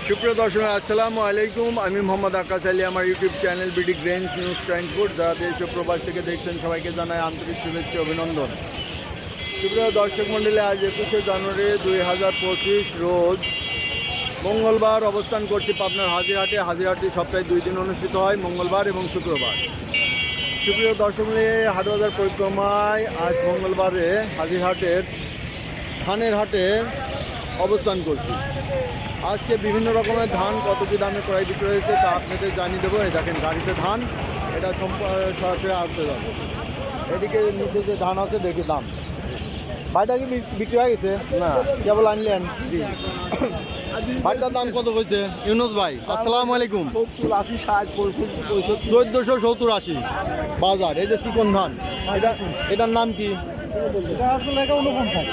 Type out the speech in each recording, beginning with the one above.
সুপ্রিয় দর্শক আসসালামু আলাইকুম। আমি মোহাম্মদ আকাশ আলী, আমার ইউটিউব চ্যানেল বিডি গ্রেন্স নিউজ ট্রাইনপুর, যারা দেশ ও প্রবাস থেকে দেখছেন সবাইকে জানাই আন্তরিক শুভেচ্ছা অভিনন্দন। সুপ্রিয় দর্শক মণ্ডলী, আজ 21শে জানুয়ারি 2025 রোজ মঙ্গলবার অবস্থান করছি পাবনার হাজিরহাটে। হাজিরহাটটি সপ্তাহে 2 দিন অনুষ্ঠিত হয়, মঙ্গলবার এবং শুক্রবার। সুপ্রিয় দর্শক মণ্ডলী, হাটবাজার পরিক্রমায় আজ মঙ্গলবারে হাজিরহাটের ধানের হাটে অবস্থান করছি। আজকে বিভিন্ন রকমের ধান কত কী দামে ক্রয় বিক্রি হয়েছে তা আপনাদের জানিয়ে দেবো। এই দেখেন গাড়িতে ধান, এটা সরাসরি আসতে যাবে। এদিকে নিচে যে ধান আছে দেখি দাম। ভাইটা কি বিক্রি হয়ে গেছে? না, কেবল আনলেন? জি। ভাইটার দাম কত হয়েছে ইউনুস ভাই? আসসালামু আলাইকুম। 1470-80 বাজার। এই যে চিকন ধান, এটার নাম কি?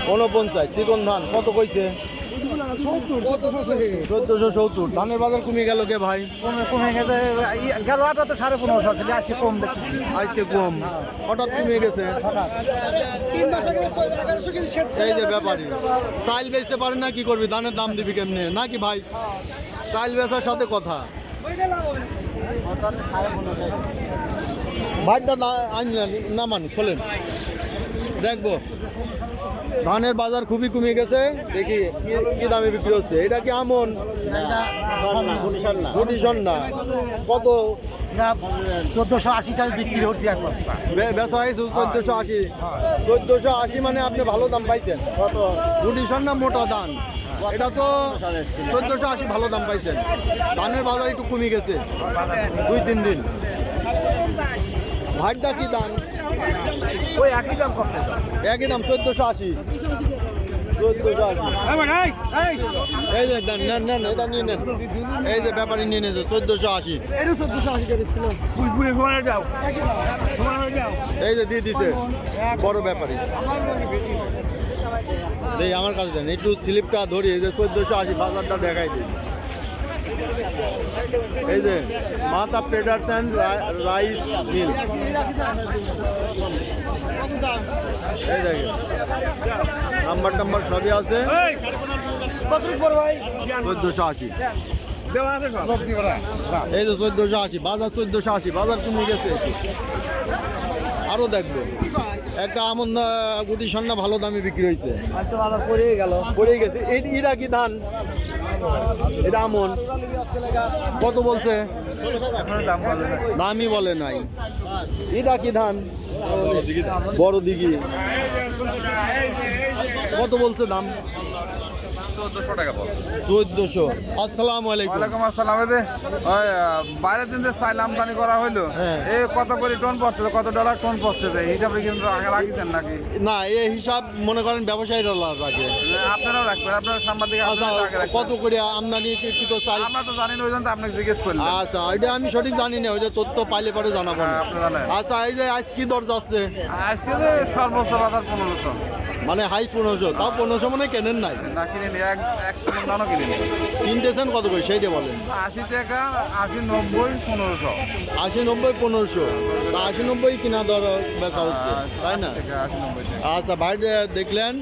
49 চিকন ধান কত কইছে? 1470। ধানের বাজার কমে গেল কে ভাই? কমে গেছে, গেল আটা তো 15.5 ছিল, আজকে কম দেখতেছি। আজকে কম, হঠাৎ কমে গেছে। এই যে ব্যাপারী চাইল বেচতে পারেন না, কি করবি? ধানের দাম দিবি কেমনে নাকি ভাই? চাইল বেচার সাথে কথা। ভাইটা আনলেন নামান খোলেন, দেখবো। ধানের বাজার খুবই কমে গেছে, দেখি কি দামে বিক্রি হচ্ছে। এটা কি আমন? গুটি সন্না কত? 1480 টাকা বিক্রি হচ্ছে এক বস্তা। বেচা হয়েছে 1480। 1480 মানে আপনি ভালো দাম পাইছেন। কত? গুটি সন্না মোটা ধান, এটা তো 1480 ভালো দাম পাইছেন। ধানের বাজার একটু কমে গেছে 2-3 দিন। ভাইটা কি দাম? ওই একই দাম করতে একই দাম 1480। 1480 এই যে নেন নেন, এটা নিয়ে নেন। এই যে ব্যাপারী নিয়ে নিয়েছে 1480। এই যে দিয়ে দিছে বড় ব্যাপারী। এই আমার কাছে দেন, একটু স্লিপটা ধরি। এই যে 1480 বাজারটা দেখাই দিই। এই যে মাতা ট্রেডার্স অ্যান্ড রাইস মিল। এই দেখেন নাম্বার টাম্বার সবই আছে। 1480 এই যে 1480 বাজার। 1480 বাজার কমে গেছে। আরো দেখবো একটা আমন গুটি সন্না ভালো দামে বিক্রি হয়েছে, পড়ে গেছে। এটা কি ধান? এটা আমন কত বলছে? দামই বলে নাই। এটা কি ধান? বড় দিঘি কত বলছে দাম? 1400 টাকা বল। 1400। আসসালামু আলাইকুম। ওয়ালাইকুম আসসালাম। বাইরের দিন যে চাইল আমদানি করা হইলো, কত করে টন পড়ছে, কত ডলার টন পড়ছে, হিসাবে কিন্তু আগে রাখিছেন নাকি? না, এই হিসাব মনে করেন ব্যবসায়ীরা রাখে। আপনারাও রাখবেন, আপনারা সাংবাদিক। কত করে আমদানি কৃত চাল? আমরা তো জানি না, ওই জন্য তো আপনাকে জিজ্ঞেস করলাম। আচ্ছা, এটা আমি সঠিক জানি না, ওই যে তথ্য পাইলে পরে জানাবো। আচ্ছা, এই যে আজ কি দর যাচ্ছে? আজকে যে সর্বোচ্চ বাজার 1500, মানে হাই 1500। তাও 1500 মানে কেনেন নাই? না, কিনে নি, এক দানও কিনে নি। কিনতেছেন কত করে সেইটা বলেন। 80 টাকা, 80, 90, 1500। 80, 90, 1500। 80, 90 কিনা দর বেচা হচ্ছে, তাই না? 80, 90 টাকা। আচ্ছা ভাই, দেখলেন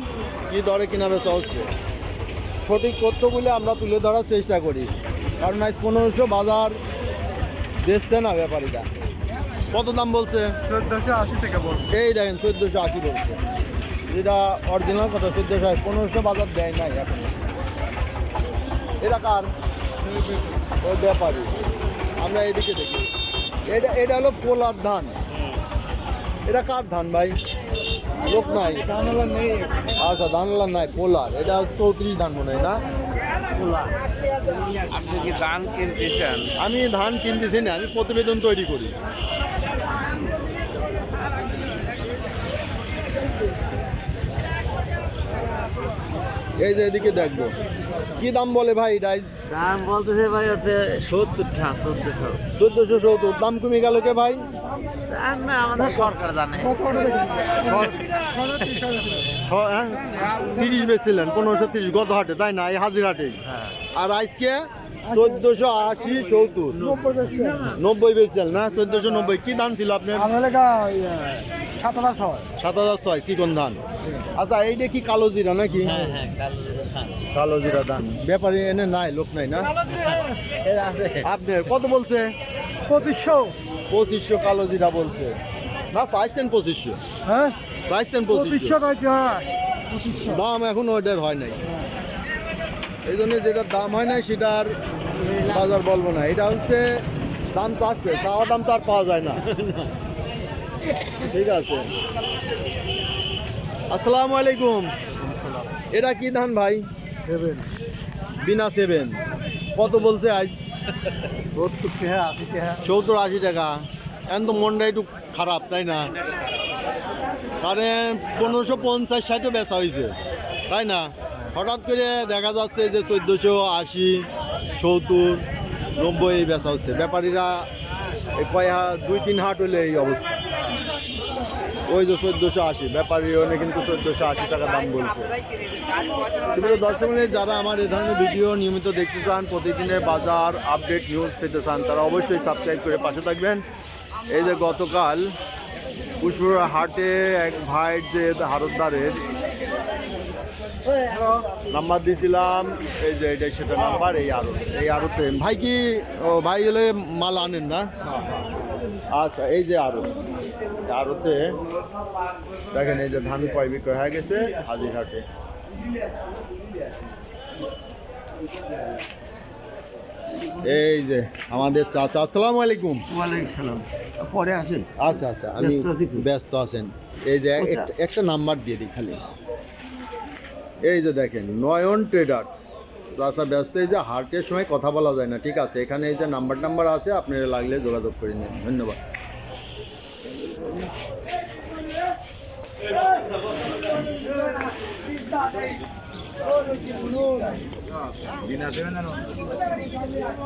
কি দরে কিনা বেচা হচ্ছে। সঠিক তথ্যগুলো আমরা তুলে ধরার চেষ্টা করি, কারণ আজ 1500 বাজার বেচছে না ব্যাপারীরা। কত দাম বলছে? 1480 টাকা বলছে। এই দেখেন 1480 বলছে, যেটা অরিজিনাল কথা। 1480, 1500 বাজার দেয় নাই এখন। এটা কার? ওই ব্যাপারী। আমরা এদিকে দেখি, এটা হলো পোলার ধান। এটা কার ধান ভাই? লোক নাই, আচ্ছা ধানওয়ালা নাই, পোলার। এটা 34 ধান মনে হয় না? আপনি কি ধান কিনতেছেন? আমি ধান কিনতেছি না, আমি প্রতিবেদন তৈরি করি। এই যে এদিকে দেখবো কি দাম বলে ভাই। দাম বলতেছে ভাই হচ্ছে 1470। দাম কমে গেল কে ভাই? না, আমাদের সরকার জানে। 30 বেচছিলেন, 1530 গত হাটে, তাই না? এই হাজির হাটে। আর আজকে 1480, 70, 90 বেচছিলেন না? 1490। কি ধান ছিল আপনার? 7006 7006 চিকন ধান। আচ্ছা, এইটা কি কালো জিরা নাকি? কালো জিরা ধান ব্যাপারী এনে নাই, লোক নাই না? আপনার কত বলছে? 2500 কালো জিরা বলছে না, চাইছেন 2500? হ্যাঁ চাইছেন 2500? দাম এখন ওইটার হয় নাই, এই জন্য যেটা দাম হয় নাই সেটা আর বাজার বলবো না। এটা হচ্ছে দাম চাচ্ছে, চাওয়া দাম তো আর পাওয়া যায় না। ঠিক আছে, আসসালামু আলাইকুম। এটা কি ধান ভাই? বিনা 7 কত বলছে আজ? 70-80 টাকা। এখন তো মনটা একটু খারাপ, তাই না? কারণ 1550-60 বেচা হয়েছে, তাই না? হঠাৎ করে দেখা যাচ্ছে যে 1480, 70, 90 এই বেচা হচ্ছে। ব্যাপারীরা কয় 2-3 হাট হলে এই অবস্থা। ওই যে 1480, ব্যাপারী ওনে কিন্তু 1480 টাকা দাম বলছে। সেগুলো দর্শক যারা আমার এই ধরনের ভিডিও নিয়মিত দেখতে চান, প্রতিদিনের বাজার আপডেট নিউজ পেতে চান, তারা অবশ্যই সাবস্ক্রাইব করে পাশে থাকবেন। এই যে গতকাল পুষ্পরা হাটে এক ভাইয়ের যে হারতদারের নাম্বার দিয়েছিলাম, এই যে এটাই সেটা নাম্বার। এই আরতে ভাই কি ভাই হলে মাল আনেন না? আচ্ছা, এই যে আরতে দেখেন, এই যে ধান ক্রয় বিক্রয় হয়ে গেছে হাজিরহাটে। এই যে আমাদের চাচা, আসসালামু আলাইকুম। পরে আসেন। আচ্ছা, আমি ব্যস্ত আছেন। এই যে একটা নাম্বার দিয়ে দিই খালি। এই যে দেখেন, নয়ন ট্রেডার্স। চাচা ব্যস্ত, এই যে হাটের সময় কথা বলা যায় না, ঠিক আছে? এখানে এই যে নাম্বার আছে, আপনারা লাগলে যোগাযোগ করে নিন। ধন্যবাদ।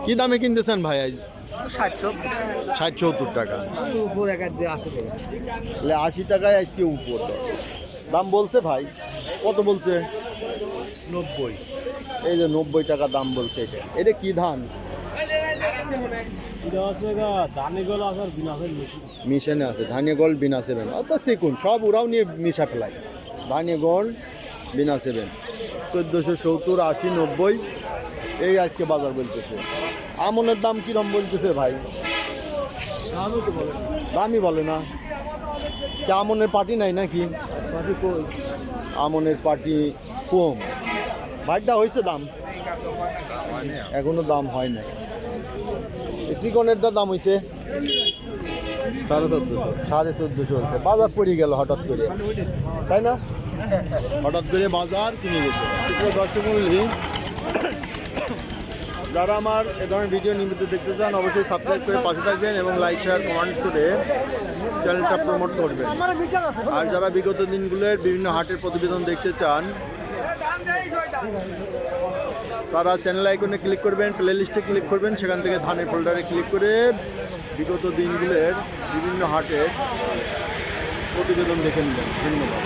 কি দামে কিনতেছেন ভাই আজ? 60-70 টাকা। 80 টাকায় আজকে উপর দাম বলছে ভাই। কত বলছে? 90। এই যে 90 টাকা দাম বলছে। এটা কি ধান? মিশানে আছে, ধানে গোল্ড বিনা 7। অর্থাৎ চিকুন সব ওরাও নিয়ে মিশা ফেলায়। ধানে গোল্ড বিনা 7 1470, 80, 90 এই আজকে বাজার বলতেছে। আমনের দাম কিরম বলতেছে ভাই? দামই বলে না। আমনের পার্টি নাই নাকি? আমনের পার্টি কম। ভাইটা হয়েছে দাম? এখনো দাম হয় নাই। চিকনেরটা দাম হয়েছে 1450 হচ্ছে। বাজার পড়ে গেল হঠাৎ করে, তাই না? হঠাৎ করে বাজার কিনে গেছে। দর্শক মূল্য যারা আমার এ ধরনের ভিডিও নিয়মিত দেখতে চান, অবশ্যই সাবস্ক্রাইব করে পাশে থাকবেন এবং লাইক, শেয়ার, কমেন্ট করে চ্যানেলটা প্রমোট করবেন। আর যারা বিগত দিনগুলোর বিভিন্ন হাটের প্রতিবেদন দেখতে চান, তারা চ্যানেল আইকনে ক্লিক করবেন, প্লে লিস্টে ক্লিক করবেন, সেখান থেকে ধানের ফোল্ডারে ক্লিক করে বিগত দিনগুলোর বিভিন্ন হাটের প্রতিবেদন দেখে নেবেন। ধন্যবাদ।